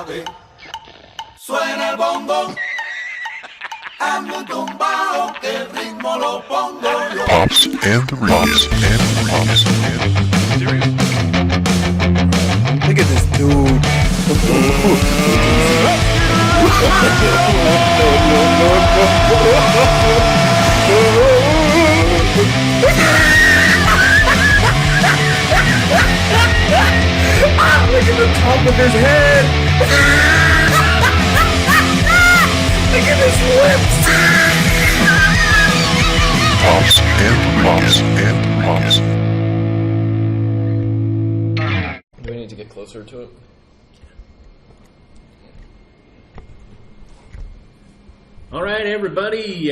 suave. Suena el bongo. Hazme un tumbao que el ritmo lo pongo yo. Pops and the Reeds. Look at this dude. Look at the top of his head. Look at his lips. Pops and Reeds. Do we need to get closer to it? All right, everybody.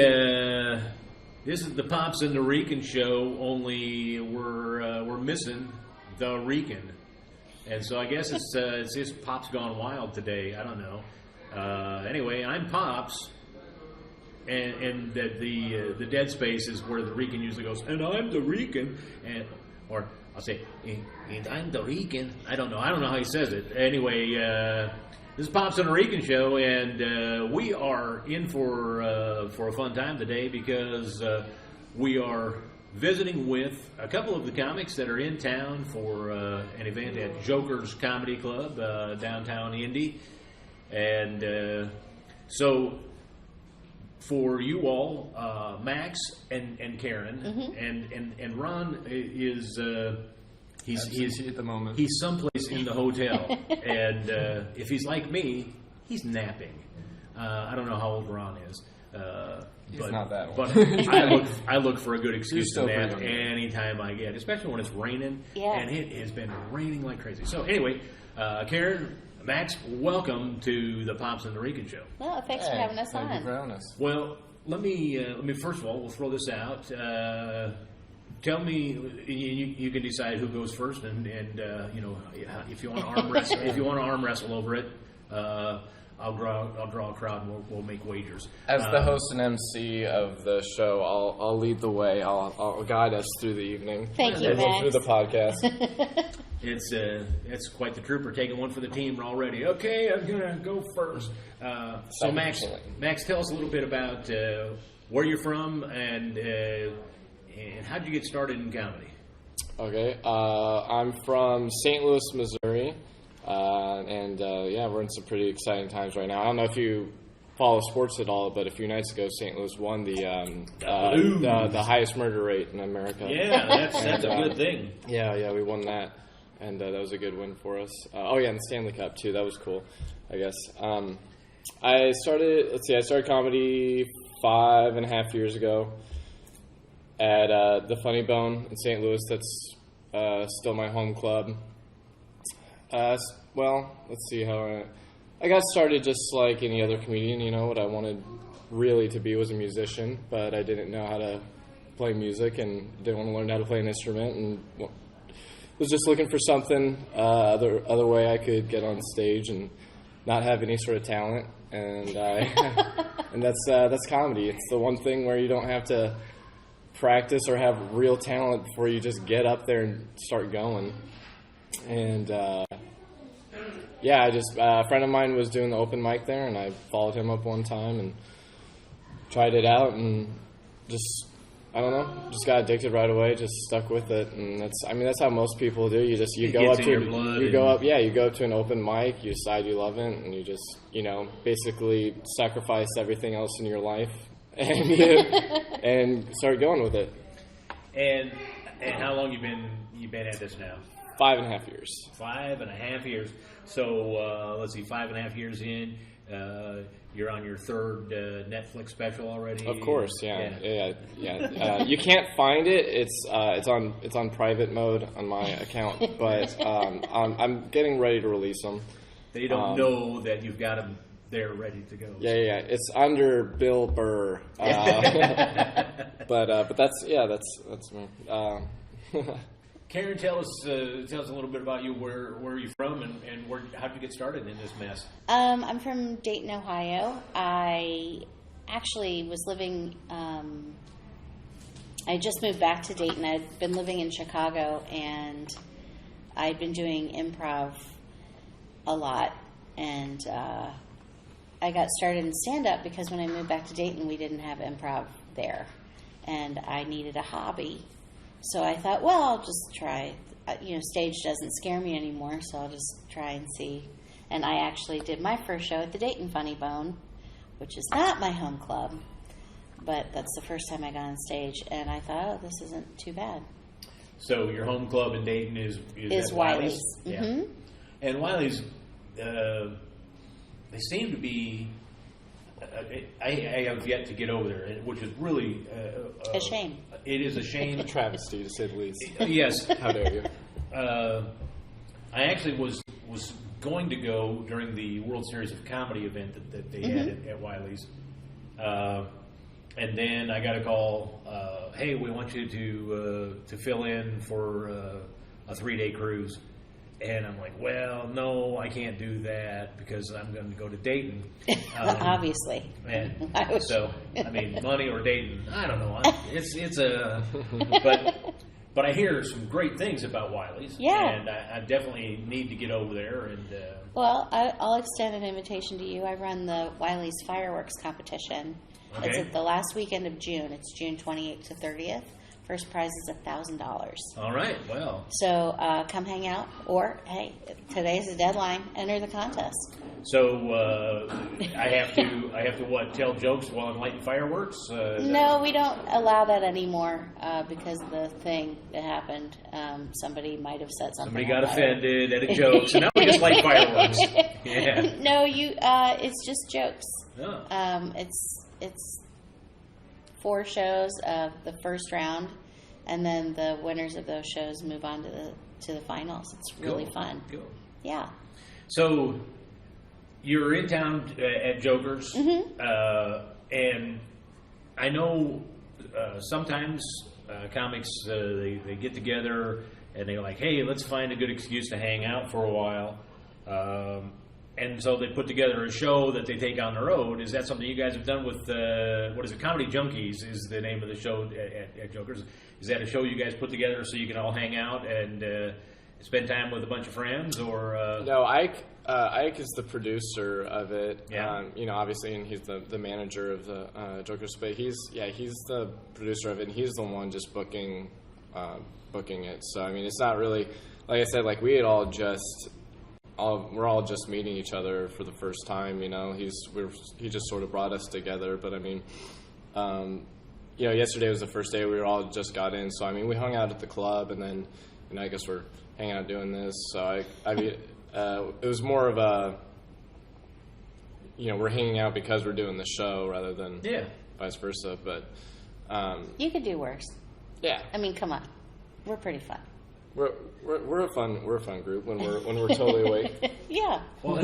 This is the Pops and the RICAN show. Only we're missing the RICAN, and so I guess it's just Pops Gone Wild today. I don't know. Anyway, I'm Pops, and the dead space is where the RICAN usually goes. And I'm the RICAN, or I'll say, and I'm the RICAN. I don't know how he says it. Anyway, this is Pops and the RICAN show, and we are in for a fun time today because we are visiting with a couple of the comics that are in town for an event at Joker's Comedy Club, downtown Indy. And so for you all, Max and Karen, and Ron is he's at the moment. He's someplace in the hotel, and if he's like me, he's napping. I don't know how old Ron is. He's not that old. But I look for a good excuse to nap anytime I get, especially when it's raining. Yeah. And it has been raining like crazy. So anyway, Karen, Max, welcome to the Pops and the RICAN show. Well, thanks for having us on. Thank you for having us. Well, let me first of all, we'll throw this out. Tell me, you can decide who goes first, and you know, if you want to arm wrestle, if you want to arm wrestle over it, I'll draw a crowd and we'll make wagers. As the host and MC of the show, I'll lead the way. I'll guide us through the evening. Thank you, Max. Through the podcast. It's quite the trooper, taking one for the team already. Okay, I'm gonna go first. So Max, tell us a little bit about where you're from and how did you get started in comedy? Okay, I'm from St. Louis, Missouri, and we're in some pretty exciting times right now. I don't know if you follow sports at all, but a few nights ago, St. Louis won the highest murder rate in America. Yeah, that's a good thing. Yeah, we won that, and that was a good win for us. And the Stanley Cup too. That was cool, I guess. I started comedy 5.5 years ago at the Funny Bone in St. Louis. That's still my home club. Let's see how I got started just like any other comedian. You know, what I wanted really to be was a musician, but I didn't know how to play music and didn't want to learn how to play an instrument, and was just looking for something other way I could get on stage and not have any sort of talent. And and that's comedy. It's the one thing where you don't have to practice or have real talent before you just get up there and start going. And a friend of mine was doing the open mic there, and I followed him up one time and tried it out, and just got addicted right away. Just stuck with it, and that's how most people do. You go up to an open mic, you decide you love it, and you just basically sacrifice everything else in your life and start going with it. And how long you been at this now? 5.5 years. 5.5 years. So let's see, 5.5 years in, you're on your third Netflix special already. Of course, yeah. You can't find it. It's on private mode on my account, but I'm getting ready to release them. They don't know that you've got them there ready to go. Yeah. It's under Bill Burr. But that's me. Karen, tell us a little bit about you. Where are you from, and how did you get started in this mess? I'm from Dayton, Ohio. I actually was living. I just moved back to Dayton. I'd been living in Chicago, and I'd been doing improv a lot. and I got started in stand-up because when I moved back to Dayton, we didn't have improv there, and I needed a hobby. So I thought, well, I'll just try. Stage doesn't scare me anymore, so I'll just try and see. And I actually did my first show at the Dayton Funny Bone, which is not my home club, but that's the first time I got on stage, and I thought, oh, this isn't too bad. So your home club in Dayton is at Wileys. Yeah. Mm-hmm. And Wileys, they seem to be. I have yet to get over there, which is really A shame. It is a shame. A travesty, to say the least. Yes. How dare you? I actually was going to go during the World Series of Comedy event that they had at Wileys. And then I got a call, hey, we want you to fill in for a 3-day cruise. And I'm like, well, no, I can't do that because I'm going to go to Dayton. Obviously. And so, I mean, money or Dayton, I don't know. It's a, but I hear some great things about Wileys. Yeah. And I definitely need to get over there. And Well, I'll extend an invitation to you. I run the Wileys fireworks competition. Okay. It's at the last weekend of June. It's June 28th to 30th. First prize is $1,000. all right, well. So come hang out, or hey, today's the deadline. Enter the contest. So I have to what? Tell jokes while I'm lighting fireworks? No, we don't allow that anymore because of the thing that happened. Somebody might have said something. Somebody got about it. offended at a joke, so now we just light fireworks. Yeah. No, it's just jokes. Oh. It's 4 shows of the first round, and then the winners of those shows move on to the finals. It's really Cool. fun. Cool. Yeah. So you're in town at Joker's, and I know sometimes comics they get together and they're like, hey, let's find a good excuse to hang out for a while. And so they put together a show that they take on the road. Is that something you guys have done with, what is it, Comedy Junkies is the name of the show at Joker's. Is that a show you guys put together so you can all hang out and spend time with a bunch of friends? Or No, Ike is the producer of it. Yeah. Obviously, and he's the manager of the Joker's. But he's the producer of it, and he's the one just booking it. So, I mean, it's not really, like I said, like we had all just... we're all just meeting each other for the first time, he just sort of brought us together. But I mean, yesterday was the first day we all just got in. So I mean, we hung out at the club, and then, I guess we're hanging out doing this. So it was more of a, we're hanging out because we're doing the show rather than vice versa. But You could do worse. yeah, I mean, come on. We're pretty fun. we're a fun group when we're totally awake. Yeah. well,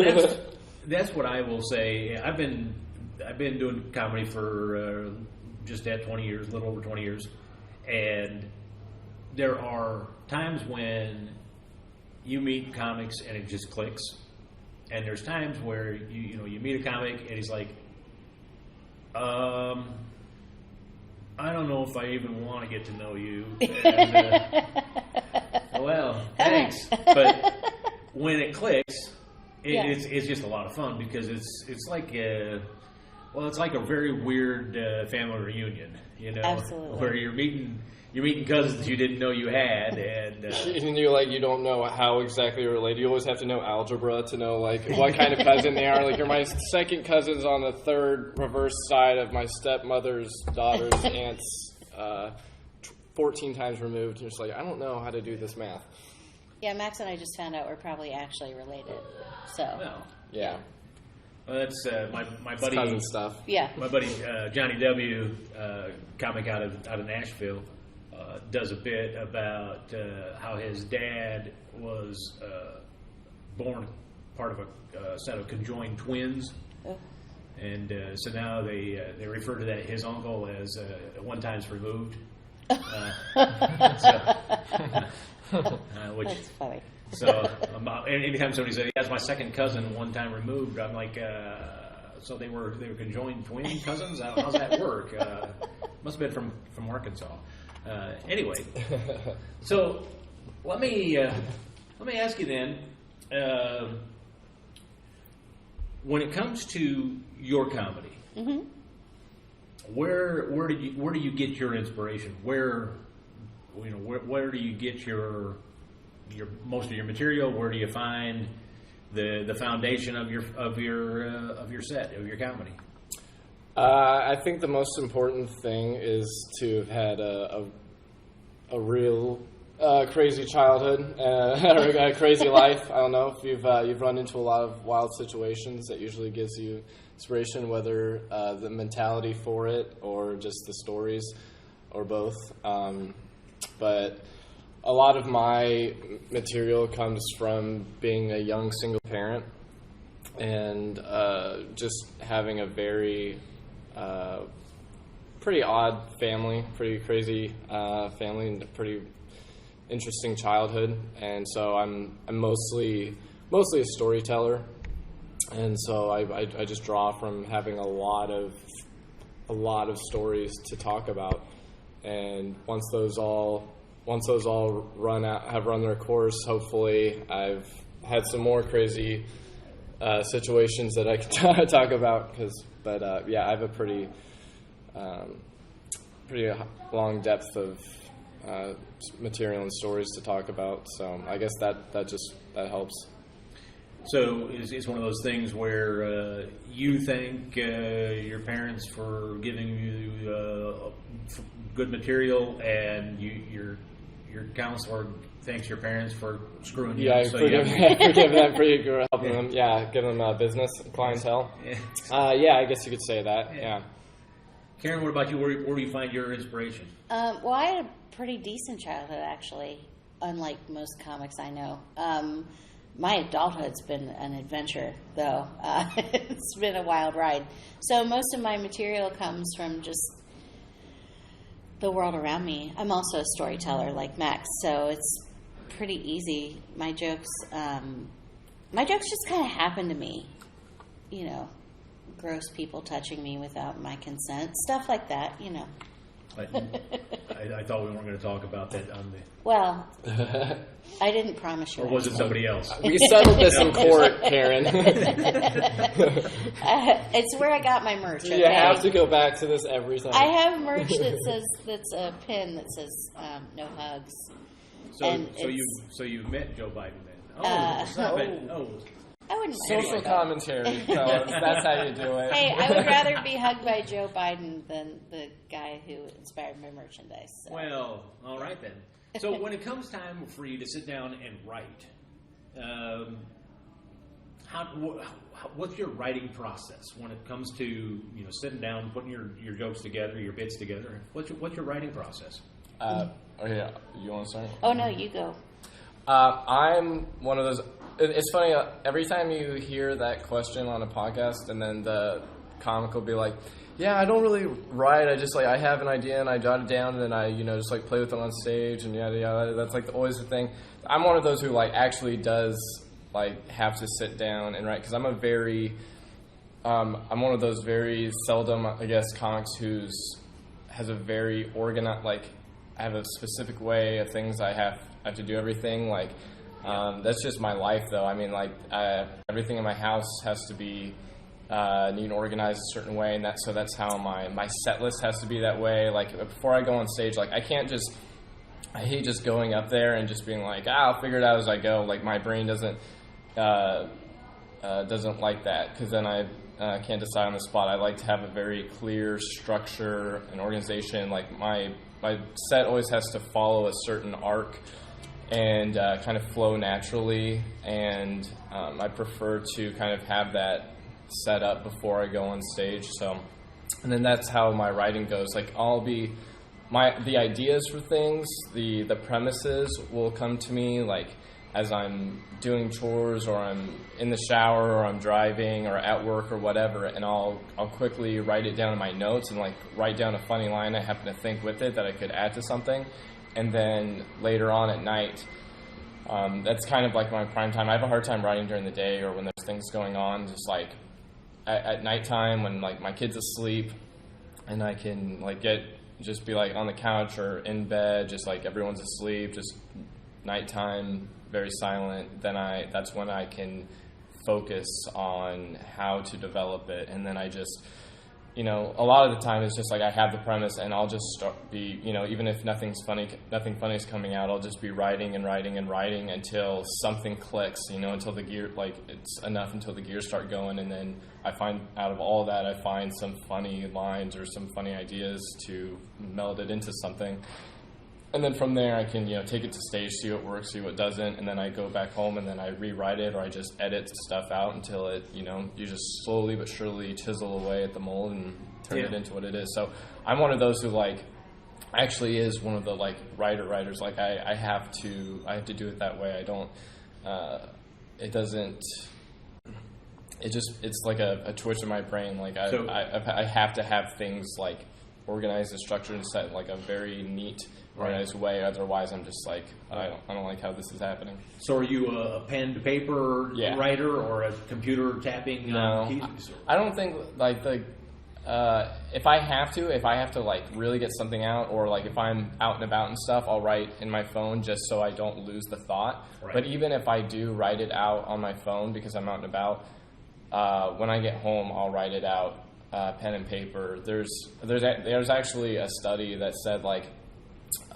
that's what I will say. I've been doing comedy for just at 20 years, a little over 20 years, and there are times when you meet comics and it just clicks, and there's times where you meet a comic and he's like, I don't know if I even want to get to know you. And, well, thanks. But when it clicks, it's just a lot of fun because it's like it's like a very weird family reunion, Absolutely. where you're meeting cousins you didn't know you had, and And you don't know how exactly you're related. You always have to know algebra to know what kind of cousin they are. Like, you're my second cousins on the third reverse side of my stepmother's daughter's aunt's 14 times removed. You're just like, I don't know how to do this math. Yeah, Max and I just found out we're probably actually related. So. well, Yeah, that's my buddy. cousin stuff. Yeah. My buddy Johnny W, comic out of Nashville, does a bit about how his dad was born part of a set of conjoined twins, and so now they refer to that his uncle as one times removed. Which, That's funny. so anytime somebody says, "That's my second cousin, one time removed," I'm like, so they were conjoined twin cousins. How's that work? Must have been from Arkansas. Anyway, so let me ask you then. when it comes to your comedy, where do you get your inspiration? Where do you get your most of your material? Where do you find the foundation of your set, of your comedy? I think the most important thing is to have had a real crazy childhood, or a crazy life. I don't know if you've run into a lot of wild situations. That usually gives you inspiration, whether the mentality for it or just the stories, or both. But a lot of my material comes from being a young single parent and just having a very pretty odd family, pretty crazy family, and a pretty interesting childhood. And so I'm mostly a storyteller, and so I just draw from having a lot of stories to talk about. And once those all have run their course, hopefully I've had some more crazy situations that I can talk about. But I have a pretty long depth of material and stories to talk about. So I guess that helps. So it's one of those things where you thank your parents for giving you good material, and your counselor thanks your parents for screwing you. Yeah, up. forgive them for helping them. Yeah, giving them business clientele. I guess you could say that. Yeah. Karen, what about you? Where do you find your inspiration? Well, I had a pretty decent childhood, actually, unlike most comics I know. My adulthood's been an adventure, though. It's been a wild ride. So most of my material comes from just the world around me. I'm also a storyteller like Max, so it's pretty easy. My jokes just kind of happen to me. You know, gross people touching me without my consent, stuff like that, you know. I thought we weren't going to talk about that on the... Well, I didn't promise you. Or was it somebody else? We settled this in court, Karen. It's where I got my merch. Okay? You have to go back to this every time. I have merch that's a pin that says no hugs. So you met Joe Biden then? Stop it! Oh. I wouldn't. Social commentary, fellas. That's how you do it. Hey, I would rather be hugged by Joe Biden than the guy who inspired my merchandise. So. Well, all right then. So when it comes time for you to sit down and write, what's your writing process when it comes to sitting down, putting your jokes together, your bits together? What's your writing process? You want to start? Oh no, you go. I'm one of those. It's funny, every time you hear that question on a podcast and then the comic will be like, yeah, I don't really write, I just I have an idea and I jot it down and then I, just play with it on stage and yada yada. That's always the thing. I'm one of those who actually does have to sit down and write, because I'm I'm one of those very seldom, I guess, comics has a very organized, I have a specific way of things I have to do everything, that's just my life, though. I mean, everything in my house has to be neat and organized a certain way, and that's how my set list has to be that way. Before I go on stage, I can't just. I hate just going up there and just being I'll figure it out as I go. My brain doesn't like that, because then I can't decide on the spot. I like to have a very clear structure and organization. My set always has to follow a certain arc and kind of flow naturally, and I prefer to kind of have that set up before I go on stage. So, and then that's how my writing goes. The ideas for things, the premises will come to me as I'm doing chores, or I'm in the shower, or I'm driving, or at work, or whatever, and I'll quickly write it down in my notes and write down a funny line I happen to think with it that I could add to something. And then later on at night, that's kind of my prime time. I have a hard time writing during the day or when there's things going on. Just at nighttime when my kid's asleep, and I can just be on the couch or in bed, just everyone's asleep, just nighttime, very silent. Then that's when I can focus on how to develop it, and then I just, a lot of the time it's just like I have the premise, and I'll just even if nothing funny is coming out, I'll just be writing and writing and writing until something clicks, until the gear, like it's enough until the gears start going, and then I find out of all that, I find some funny lines or some funny ideas to meld it into something. And then from there, I can, take it to stage, see what works, see what doesn't, and then I go back home and then I rewrite it, or I just edit stuff out until it, you just slowly but surely chisel away at the mold and turn it into what it is. So I'm one of those who actually is one of the writers. Like I have to do it that way. I don't. It's like a twitch in my brain. Like I have to have things like organized and structured and set in like a very neat, organized way. Otherwise, I'm just like I don't like how this is happening. So, are you a pen to paper writer or a computer tapping? No, keys? I don't think if I have to really get something out, or like if I'm out and about and stuff, I'll write in my phone just so I don't lose the thought. Right. But even if I do write it out on my phone because I'm out and about, when I get home, I'll write it out. Pen and paper. There's actually a study that said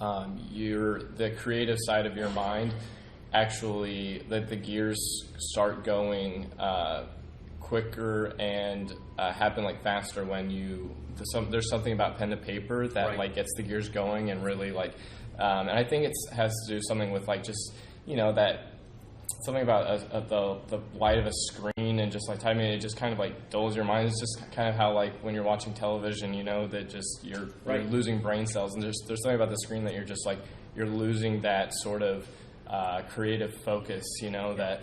the creative side of your mind actually that the gears start going quicker and happen faster when there's something about pen to paper that gets the gears going and really and I think it has to do something with just that. Something about the light of a screen and just typing it just kind of dulls your mind. It's just kind of how when you're watching television, that just you're losing brain cells, and there's something about the screen that you're just you're losing that sort of creative focus, that.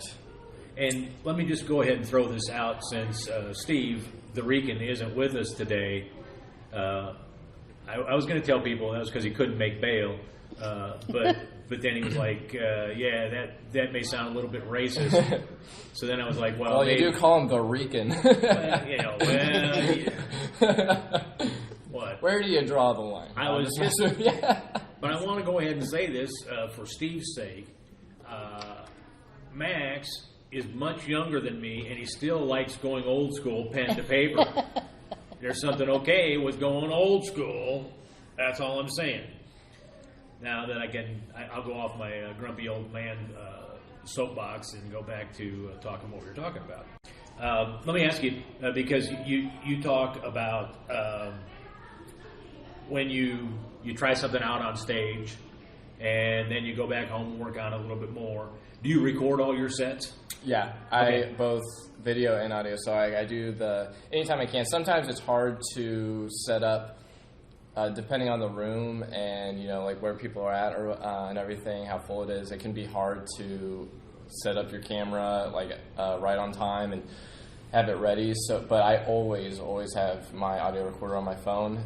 And let me just go ahead and throw this out since Steve, the RICAN, isn't with us today. I was going to tell people that was because he couldn't make bail, but then he was like, that may sound a little bit racist. So then I was like, well, you do call him the RICAN. What? Where do you draw the line? But I want to go ahead and say this for Steve's sake. Max is much younger than me, and he still likes going old school, pen to paper. There's something okay with going old school. That's all I'm saying. Now that I'll go off my grumpy old man soapbox and go back to talking what we were talking about. Let me ask you, because you talk about when you try something out on stage and then you go back home and work on it a little bit more. Do you record all your sets? Yeah, okay. Both video and audio. So I do anytime I can. Sometimes it's hard to set up. Depending on the room and where people are at and everything, how full it is, it can be hard to set up your camera right on time and have it ready. So, but I always have my audio recorder on my phone,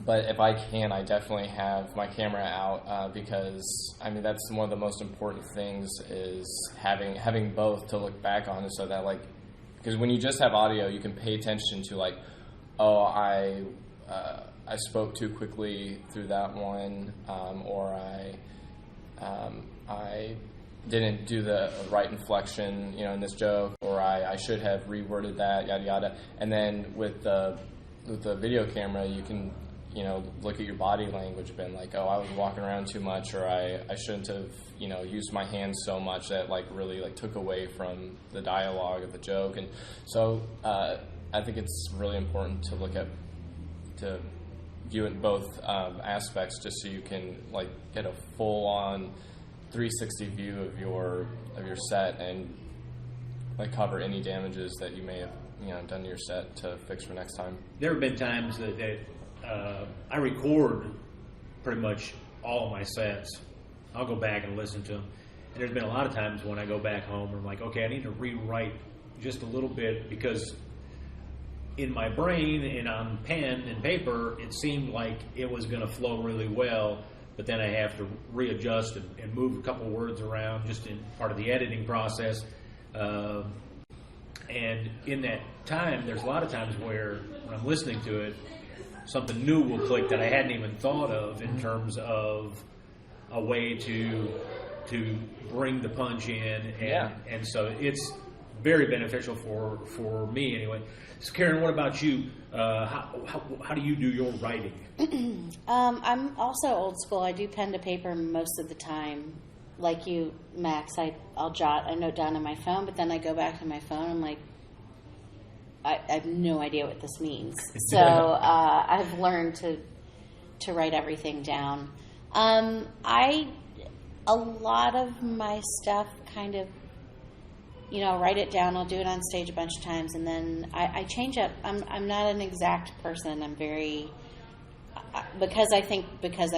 but if I can, I definitely have my camera out because that's one of the most important things is having both to look back on, so that because when you just have audio, you can pay attention to I spoke too quickly through that one, or I didn't do the right inflection, in this joke, or I should have reworded that, yada yada. And then with the video camera, you can look at your body language, I was walking around too much, or I shouldn't have used my hands so much that really took away from the dialogue of the joke. And so I think it's really important to view it in both aspects, just so you can get a full-on 360 view of your set and cover any damages that you may have done to your set to fix for next time. There have been times that I record pretty much all of my sets. I'll go back and listen to them, and there's been a lot of times when I go back home and I'm like, okay, I need to rewrite just a little bit, because in my brain and on pen and paper, it seemed like it was going to flow really well, but then I have to readjust and move a couple words around just in part of the editing process. And in that time, there's a lot of times where when I'm listening to it, something new will click that I hadn't even thought of in terms of a way to to bring the punch in, and Yeah. and so it's very beneficial for me anyway. So Karen, what about you? How do you do your writing? I'm also old school. I do pen to paper most of the time. Like you, Max, I'll note down on my phone, but then I go back to my phone. I'm like, I have no idea what this means. So I've learned to write everything down. A lot of my stuff kind of, I'll write it down. I'll do it on stage a bunch of times, and then I change up. I'm not an exact person. I'm very because I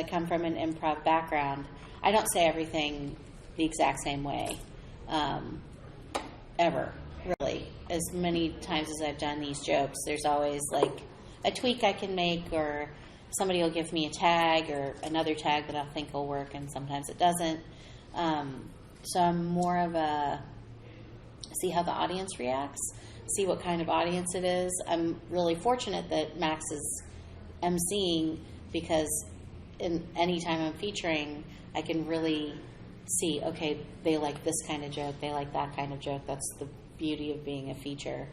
come from an improv background. I don't say everything the exact same way, ever, really. As many times as I've done these jokes, there's always like a tweak I can make, or somebody will give me a tag or another tag that I'll think will work, and sometimes it doesn't. So I'm more of a see how the audience reacts, see what kind of audience it is. I'm really fortunate that Max is emceeing, because any time I'm featuring, I can really see, okay, they like this kind of joke, they like that kind of joke. That's the beauty of being a feature,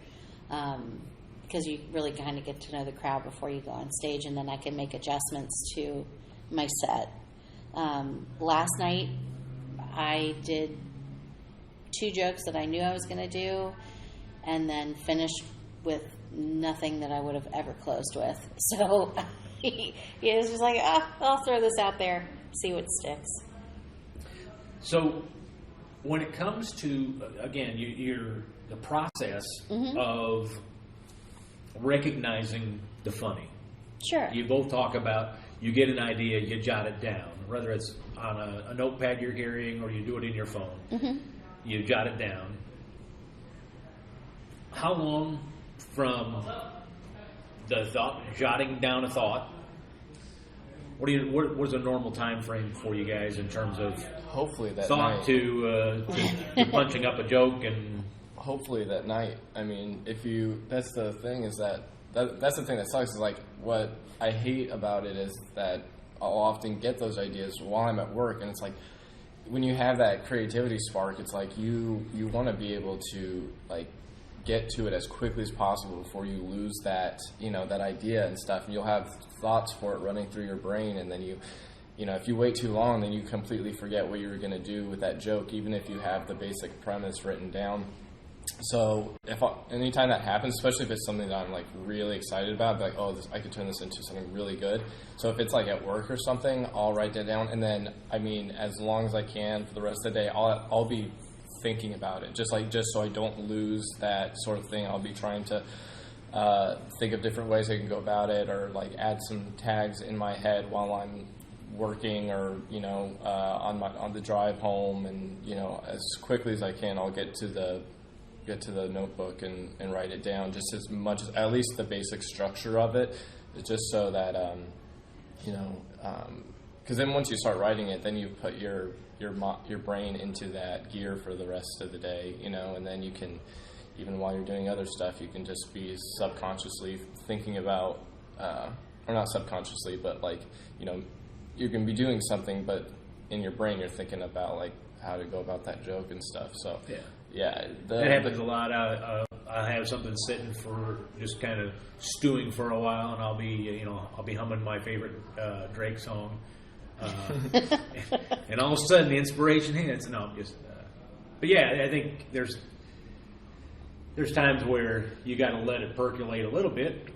because you really kind of get to know the crowd before you go on stage, and then I can make adjustments to my set. Last night, I did 2 jokes that I knew I was going to do, and then finished with nothing that I would have ever closed with. So he was just like, I'll throw this out there, see what sticks. So when it comes to, again, the process of recognizing the funny. Sure. You both talk about, you get an idea, you jot it down, whether it's on a notepad you're carrying or you do it in your phone. Mm-hmm. You jot it down. How long from the thought, jotting down a thought, what is a normal time frame for you guys in terms of Hopefully that thought night. to punching up a joke? And Hopefully that night. I mean, that's the thing, is that's the thing that sucks, is like, what I hate about it is that I'll often get those ideas while I'm at work, and it's like, when you have that creativity spark, it's like you want to be able to like get to it as quickly as possible before you lose that that idea and stuff. And you'll have thoughts for it running through your brain, and then if you wait too long, then you completely forget what you were going to do with that joke, even if you have the basic premise written down. So anytime that happens, especially if it's something that I'm like really excited about, like, I could turn this into something really good. So if it's like at work or something, I'll write that down, and then as long as I can for the rest of the day, I'll be thinking about it, just so I don't lose that sort of thing. I'll be trying to think of different ways I can go about it, or like add some tags in my head while I'm working, or on the drive home, and as quickly as I can, I'll get to the notebook and write it down, just as much as at least the basic structure of it, just so that because then once you start writing it, then you put your brain into that gear for the rest of the day, and then you can, even while you're doing other stuff, you can just be subconsciously thinking about, or not subconsciously, but like, you can be doing something, but in your brain you're thinking about like how to go about that joke and stuff. So yeah, that happens a lot. I have something sitting for just kind of stewing for a while, and I'll be humming my favorite Drake song, and all of a sudden the inspiration hits, and I'm just. But yeah, I think there's times where you got to let it percolate a little bit.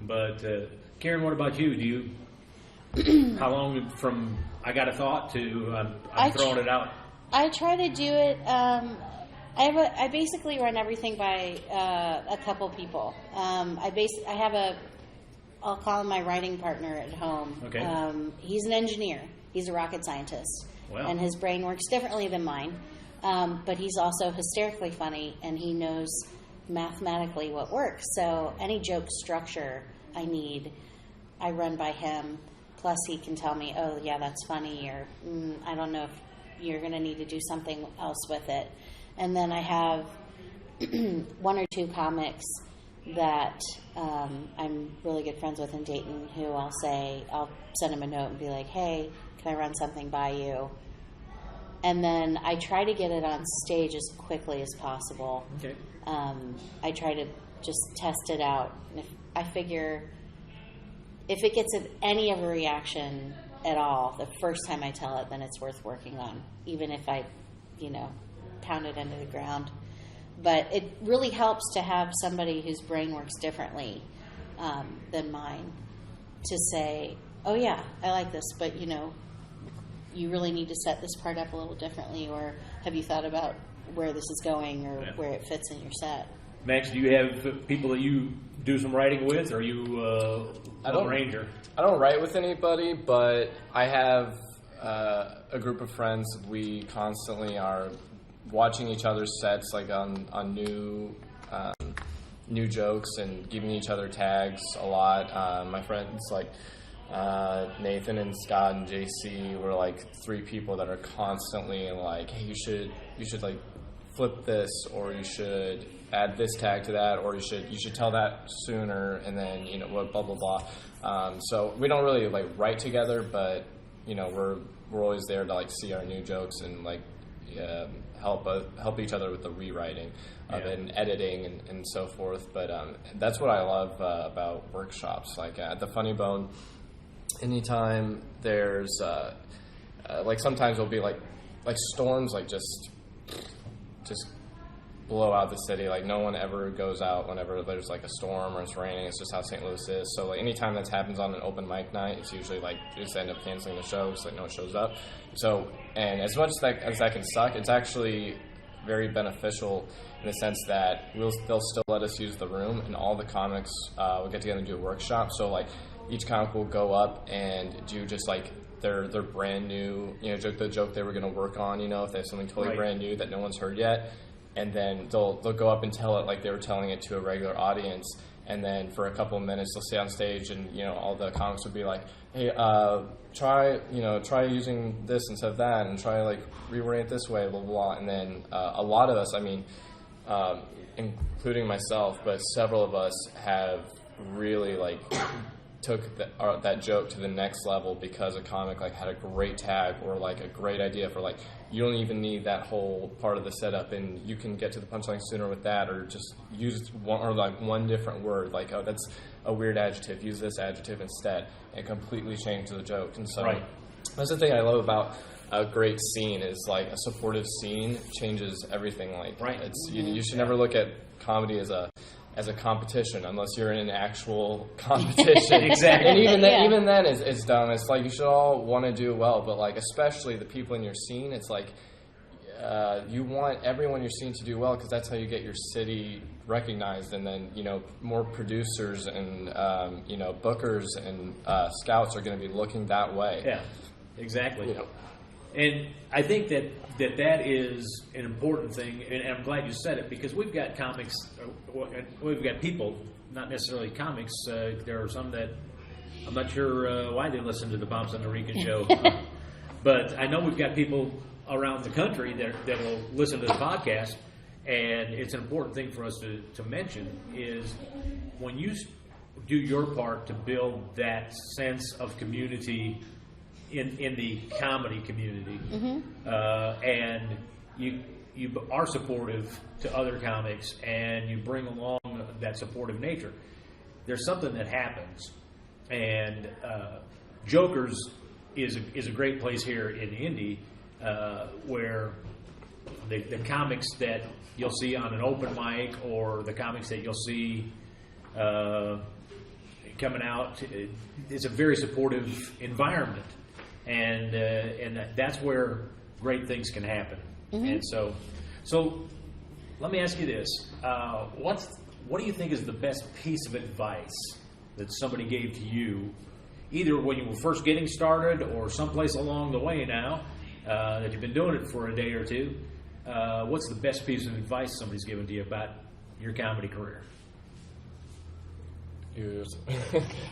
But Karen, what about you? Do you? How long from I got a thought to I'm throwing it out? I try to do it. I basically run everything by a couple people. I'll call him my writing partner at home. Okay. He's an engineer. He's a rocket scientist. Wow. And his brain works differently than mine. But he's also hysterically funny, and he knows mathematically what works. So any joke structure I need, I run by him. Plus, he can tell me, oh, yeah, that's funny, or I don't know if you're going to need to do something else with it. And then I have 1 or 2 comics that I'm really good friends with in Dayton, who I'll send him a note and be like, hey, can I run something by you? And then I try to get it on stage as quickly as possible. Okay. I try to just test it out. And I figure if it gets any of a reaction at all, the first time I tell it, then it's worth working on, even if I, pound it into the ground. But it really helps to have somebody whose brain works differently than mine to say, oh yeah, I like this, but you really need to set this part up a little differently, or have you thought about where this is going or where it fits in your set? Max, do you have people that you do some writing with, or are you a ranger? I don't write with anybody, but I have a group of friends. We constantly are watching each other's sets, like on new jokes, and giving each other tags a lot. My friends like Nathan and Scott and JC were like three people that are constantly like, hey, you should like flip this, or you should add this tag to that, or you should tell that sooner, and then what, blah blah blah. So we don't really like write together, but we're always there to like see our new jokes and like help each other with the rewriting of it and editing and so forth. But that's what I love about workshops. Like at the Funny Bone, anytime there's like sometimes it'll be like storms, like just blow out the city. Like no one ever goes out whenever there's like a storm or it's raining. It's just how St. Louis is. So like anytime that happens on an open mic night, it's usually like just end up canceling the show because like no one shows up. So, and as much as that can suck, it's actually very beneficial in the sense that they'll still let us use the room, and all the comics will get together and do a workshop. So like each comic will go up and do just like their brand new the joke they were going to work on, if they have something totally brand new that no one's heard yet. And then they'll go up and tell it like they were telling it to a regular audience. And then for a couple of minutes, they'll stay on stage, and all the comics will be like, "Hey, try using this instead of that, and try like rewording it this way, blah blah blah." And then a lot of us, including myself, but several of us have really like took that joke to the next level because a comic like had a great tag or like a great idea for like, you don't even need that whole part of the setup, and you can get to the punchline sooner with that, or just use one different word, like, oh, that's a weird adjective, use this adjective instead, and completely change the joke. And so that's the thing I love about a great scene is like a supportive scene changes everything. Like it's you should never look at comedy as a competition unless you're in an actual competition. Exactly. And even then is dumb. It's like you should all want to do well, but like especially the people in your scene, it's like you want everyone in your scene to do well because that's how you get your city recognized, and then more producers and bookers and scouts are going to be looking that way. Yeah, exactly. And I think that is an important thing, and I'm glad you said it, because we've got comics, we've got people, not necessarily comics. There are some that I'm not sure why they listen to the Pops on the RICAN show, but I know we've got people around the country that will listen to the podcast, and it's an important thing for us to mention is when you do your part to build that sense of community in the comedy community, and you are supportive to other comics, and you bring along that supportive nature, there's something that happens. And Jokers is a great place here in Indy, where the comics that you'll see on an open mic, or the comics that you'll see coming out, it's a very supportive environment. And that's where great things can happen. And so let me ask you this: what do you think is the best piece of advice that somebody gave to you, either when you were first getting started or someplace along the way now that you've been doing it for a day or two? What's the best piece of advice somebody's given to you about your comedy career?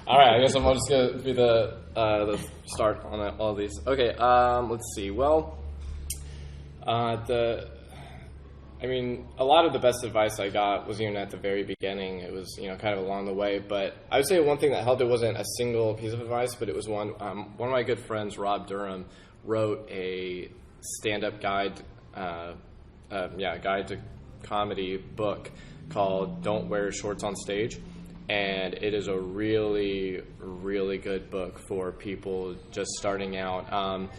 All right, I guess I'm just going to do the start on all these. Okay, let's see. Well, a lot of the best advice I got was even at the very beginning. It was, kind of along the way. But I would say one thing that helped, it wasn't a single piece of advice, but it was one of my good friends, Rob Durham, wrote a stand-up guide to comedy book called Don't Wear Shorts on Stage. And it is a really, really good book for people just starting out.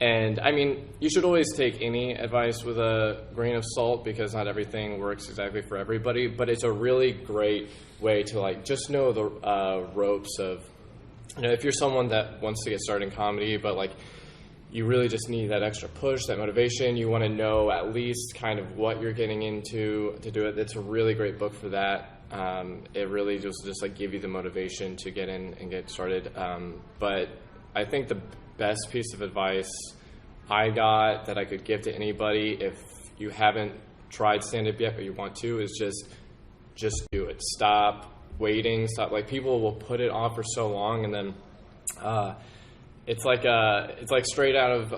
And I mean, you should always take any advice with a grain of salt because not everything works exactly for everybody. But it's a really great way to like just know the ropes of, you know, if you're someone that wants to get started in comedy, but like you really just need that extra push, that motivation. You want to know at least kind of what you're getting into to do it. It's a really great book for that. It really just like give you the motivation to get in and get started. But I think the best piece of advice I got that I could give to anybody if you haven't tried stand-up yet but you want to is just do it. Stop waiting. Stop. Like people will put it off for so long, and then it's like straight out of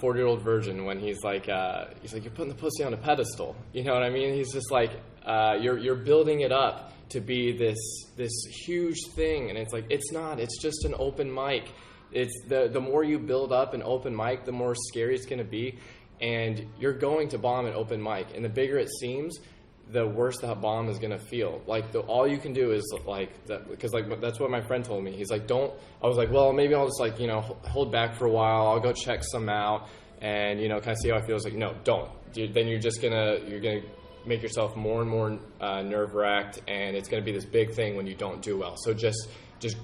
40-Year-Old Virgin when he's like you're putting the pussy on a pedestal. You know what I mean? He's just like you're building it up to be this huge thing, and it's like it's not. It's just an open mic. It's the more you build up an open mic, the more scary it's going to be, and you're going to bomb an open mic. And the bigger it seems, the worse that bomb is going to feel. Like all you can do is like that, because like that's what my friend told me. He's like, don't. I was like, well, maybe I'll just like hold back for a while. I'll go check some out, and kind of see how I feel. I was like, no, don't. Then you're gonna make yourself more and more nerve-wracked, and it's going to be this big thing when you don't do well. So just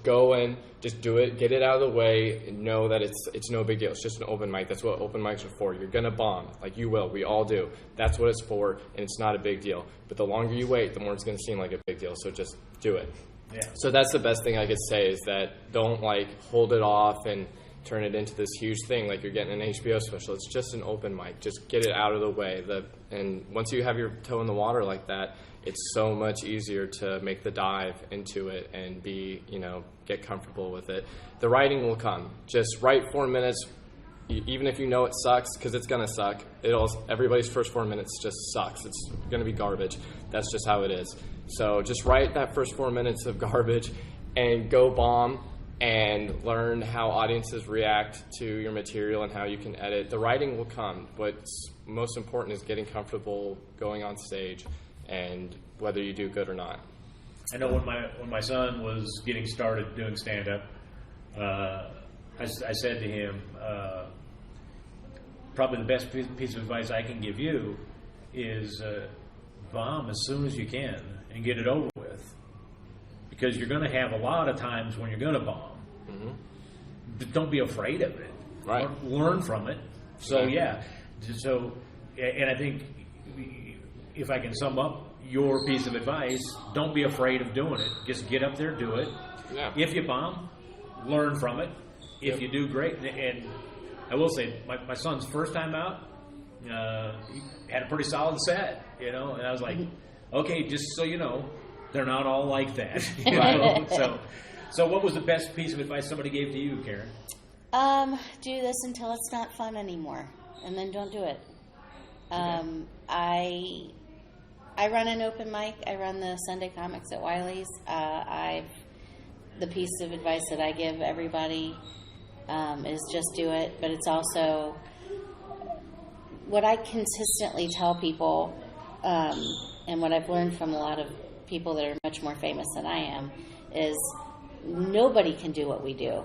go in, just do it, get it out of the way, and know that it's no big deal. It's just an open mic. That's what open mics are for. You're going to bomb. Like you will. We all do. That's what it's for, and it's not a big deal. But the longer you wait, the more it's going to seem like a big deal. So just do it. Yeah. So that's the best thing I could say is that don't like hold it off and turn it into this huge thing like you're getting an HBO special. It's just an open mic. Just get it out of the way. And once you have your toe in the water like that, it's so much easier to make the dive into it and get comfortable with it. The writing will come. Just write 4 minutes, even if you know it sucks, because it's going to suck. Everybody's first 4 minutes just sucks. It's going to be garbage. That's just how it is. So just write that first 4 minutes of garbage and go bomb and learn how audiences react to your material and how you can edit. The writing will come. What's most important is getting comfortable going on stage and whether you do good or not. I know when my son was getting started doing stand-up, I said to him, probably the best piece of advice I can give you is bomb as soon as you can and get it over with. Because you're going to have a lot of times when you're going to bomb. Mm-hmm. But don't be afraid of it. Right. Learn from it. So, yeah. So, and I think if I can sum up your piece of advice, don't be afraid of doing it. Just get up there, do it. Yeah. If you bomb, learn from it. If you do, great. And I will say, my son's first time out, he had a pretty solid set, And I was like, okay, just so you know, they're not all like that. So what was the best piece of advice somebody gave to you, Karen? Do this until it's not fun anymore, and then don't do it. I run an open mic. I run the Sunday comics at Wileys. The piece of advice that I give everybody is just do it. But it's also what I consistently tell people, and what I've learned from a lot of people that are much more famous than I am, is nobody can do what we do.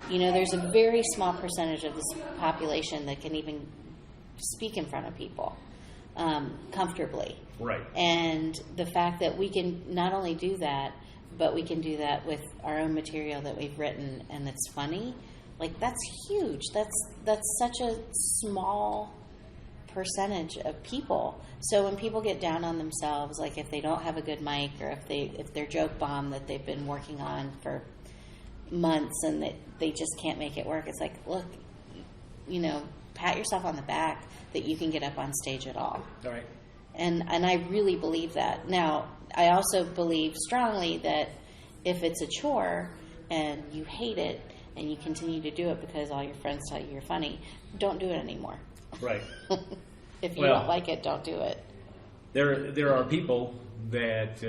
There's a very small percentage of this population that can even speak in front of people comfortably. Right. And the fact that we can not only do that, but we can do that with our own material that we've written and that's funny, like that's huge. That's such a small percentage of people. So when people get down on themselves, like if they don't have a good mic or if their joke bomb that they've been working on for months and that they just can't make it work, it's like, look, pat yourself on the back that you can get up on stage at all. All right. And I really believe that. Now, I also believe strongly that if it's a chore and you hate it and you continue to do it because all your friends tell you you're funny, don't do it anymore. Right. If you don't like it, don't do it. There are people that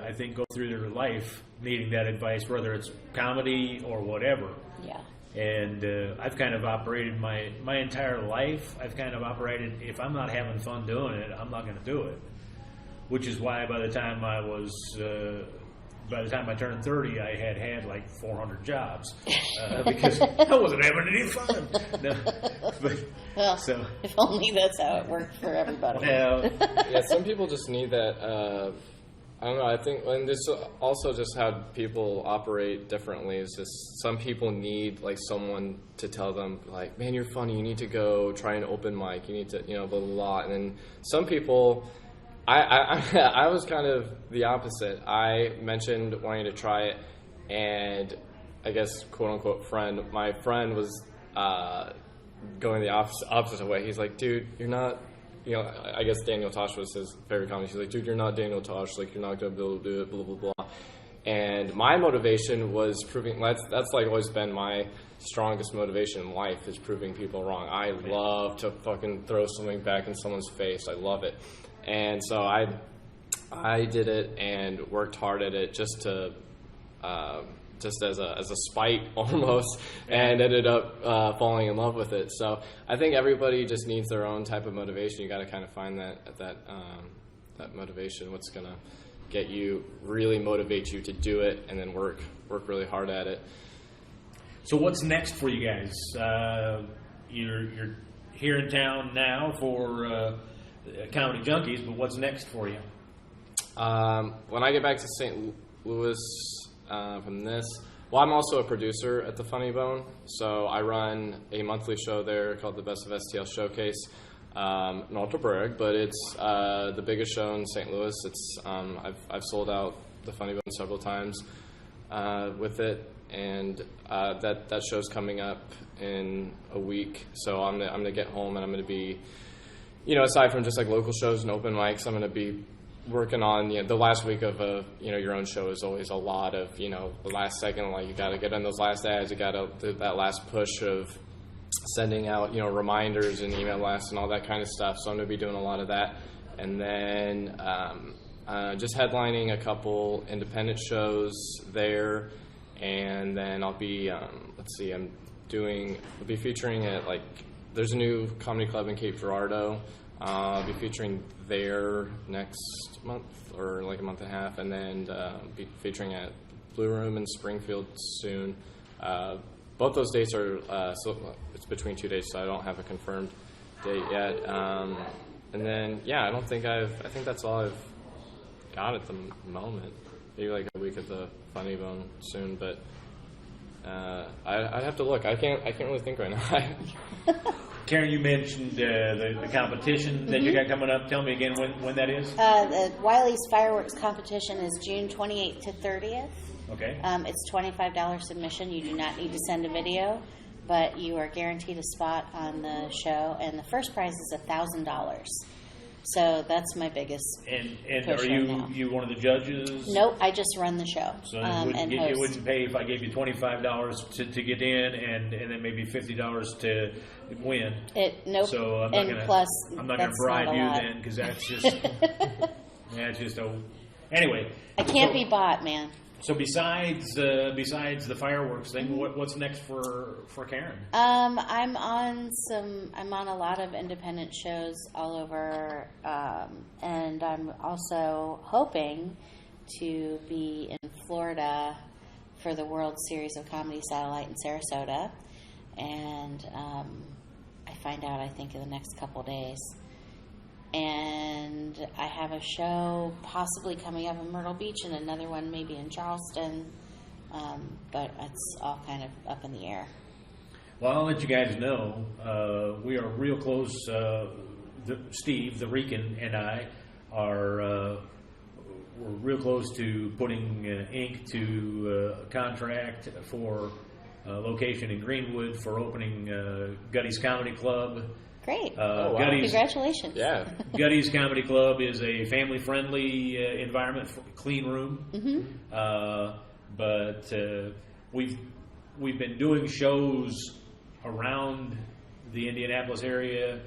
I think go through their life needing that advice, whether it's comedy or whatever. Yeah. And I've kind of operated my entire life. I've kind of operated, if I'm not having fun doing it, I'm not going to do it. Which is why by the time I turned 30, I had like 400 jobs because I wasn't having any fun. No, but, Well, so if only that's how it worked for everybody. well, Yeah, some people just need that. I don't know. I think, and this also just how people operate differently. Is just some people need like someone to tell them, like, "Man, you're funny. You need to go try an open mic. You need to, blah blah blah." And then some people, I was kind of the opposite. I mentioned wanting to try it, and I guess quote unquote my friend was going the opposite way. He's like, "Dude, you're not." I guess Daniel Tosh was his favorite comment. He's like, "Dude, you're not Daniel Tosh. Like, you're not going to be able to do it, blah, blah, blah." And my motivation was proving, that's like always been my strongest motivation in life, is proving people wrong. I love to fucking throw something back in someone's face. I love it. And so I did it and worked hard at it just to, just as a spite almost, and ended up falling in love with it. So I think everybody just needs their own type of motivation. You got to kind of find that motivation. What's gonna get you, really motivate you to do it, and then work really hard at it. so what's next for you guys? You're here in town now for Comedy Junkies, but what's next for you? When I get back to St. Louis from this, well, I'm also a producer at the Funny Bone, so I run a monthly show there called the Best of STL Showcase. Not to brag, but it's the biggest show in St. Louis. It's I've sold out the Funny Bone several times with it, and that show's coming up in a week. So I'm gonna get home, and I'm gonna be, aside from just like local shows and open mics, I'm gonna be working on the last week of your own show is always a lot of the last second, like you got to get on those last ads, you got to do that last push of sending out reminders and email blasts and all that kind of stuff. So I'm going to be doing a lot of that, and then just headlining a couple independent shows there, and then I'll be I'll be featuring at there's a new comedy club in Cape Girardeau. I'll be featuring there next month, or like a month and a half, and then be featuring at Blue Room in Springfield soon. Both those dates are it's between 2 days, so I don't have a confirmed date yet. And then I think that's all I've got at the moment. Maybe like a week at the Funny Bone soon, but I'd have to look. I can't really think right now. Karen, you mentioned the competition that you got coming up. Tell me again when that is. The Wileys fireworks competition is June 28th to 30th. Okay. It's $25 submission. You do not need to send a video, but you are guaranteed a spot on the show, and the first prize is $1,000. So that's my biggest. And push are right now. you one of the judges? Nope, I just run the show. So and it host. wouldn't pay if I gave you $25 to get in, and then maybe $50 to win. Nope. So I'm not gonna that's bribe not a you lot. then, because that's just anyway. I can't be bought, man. So besides the fireworks thing, what's next for Karen? I'm on a lot of independent shows all over, and I'm also hoping to be in Florida for the World Series of Comedy Satellite in Sarasota, and I find out I think in the next couple days. And I have a show possibly coming up in Myrtle Beach, and another one maybe in Charleston, but it's all kind of up in the air. Well, I'll let you guys know. We are real close. Steve, the RICAN, and I are we're real close to putting ink to a contract for location in Greenwood for opening Gutty's Comedy Club. Great. Wow. Congratulations. Yeah. Gutty's Comedy Club is a family-friendly environment, for clean room. Mm-hmm. But we've been doing shows around the Indianapolis area.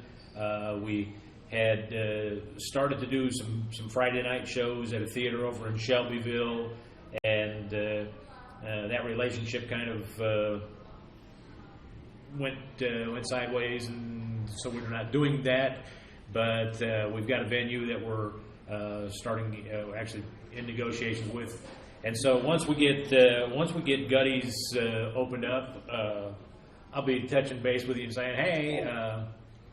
We had started to do some Friday night shows at a theater over in Shelbyville, and that relationship kind of went sideways, and so we're not doing that. But we've got a venue that we're starting actually in negotiations with, and so once we get Gutties opened up, I'll be touching base with you and saying, hey,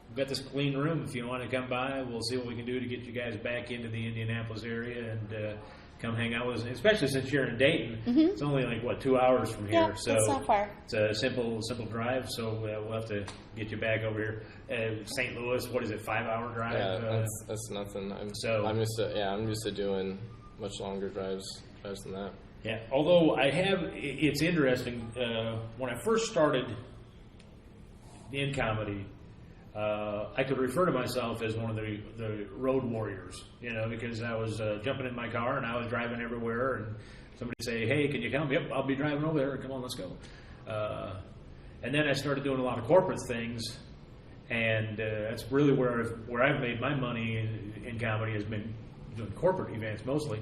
we've got this clean room. If you want to come by, we'll see what we can do to get you guys back into the Indianapolis area and come hang out with us. Especially since you're in Dayton, it's only like 2 hours from here, Yeah, so it's not far. it's a simple drive. So we'll have to get you back over here. St. Louis, what is it, 5-hour drive? Yeah, that's nothing. I'm used to doing much longer drives than that. Yeah, although it's interesting. When I first started in comedy, I could refer to myself as one of the road warriors, because I was jumping in my car and I was driving everywhere, and somebody would say, hey, can you come? Yep, I'll be driving over there. Come on, let's go. And then I started doing a lot of corporate things, and that's really where I've made my money in comedy has been doing corporate events mostly.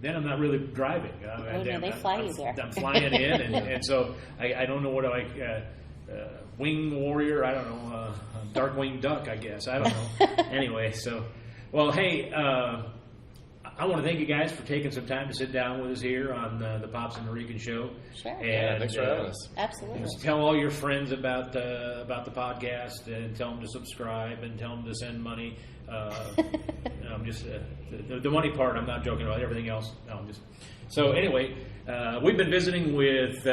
Then I'm not really driving. They fly you there. I'm flying in, and so I don't know what wing warrior. I don't know, dark winged duck. I guess I don't know. Anyway, so hey, I want to thank you guys for taking some time to sit down with us here on the Pops and the RICAN show. Sure. And Thanks for having us. Absolutely. just tell all your friends about the podcast, and tell them to subscribe, and tell them to send money. I'm just the money part. I'm not joking about everything else. No, I'm just. So anyway, we've been visiting with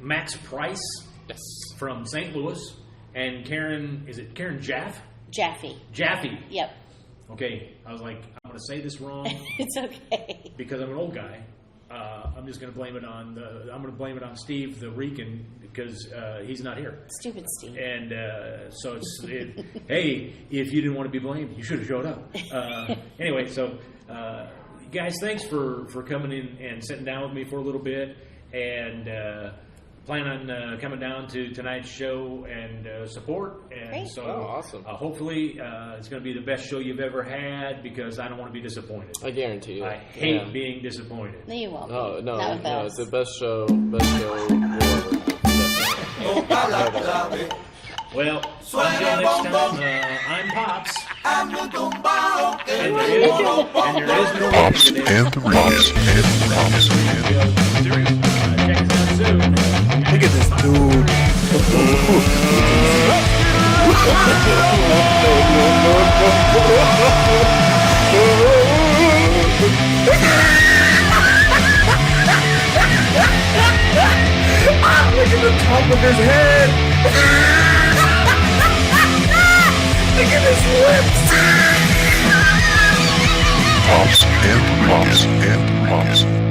Max Price, Yes. from St. Louis, and Karen. Is it Karen Jaffe? Jaffe. Yep. Okay, I was like, I'm going to say this wrong It's okay. because I'm an old guy. I'm just going to blame it on Steve, the RICAN, because he's not here. Stupid Steve. And so hey, if you didn't want to be blamed, you should have showed up. Anyway, so guys, thanks for coming in and sitting down with me for a little bit, and plan on coming down to tonight's show and support. And Great. so awesome. Hopefully it's going to be the best show you've ever had, because I don't want to be disappointed. I guarantee you. I hate being disappointed. No, you won't. No, be. no, Not with no. us. It's the best show we'll ever have. Toca la clave, Well, Suena until el next bongo. time, I'm Pops, hazme un tumbao que and el there is ritmo lo no pongo. Pops and the RICAN. Check us out soon. Look at this dude. Look at the top of his head. Look at his lips. Pops and RICAN.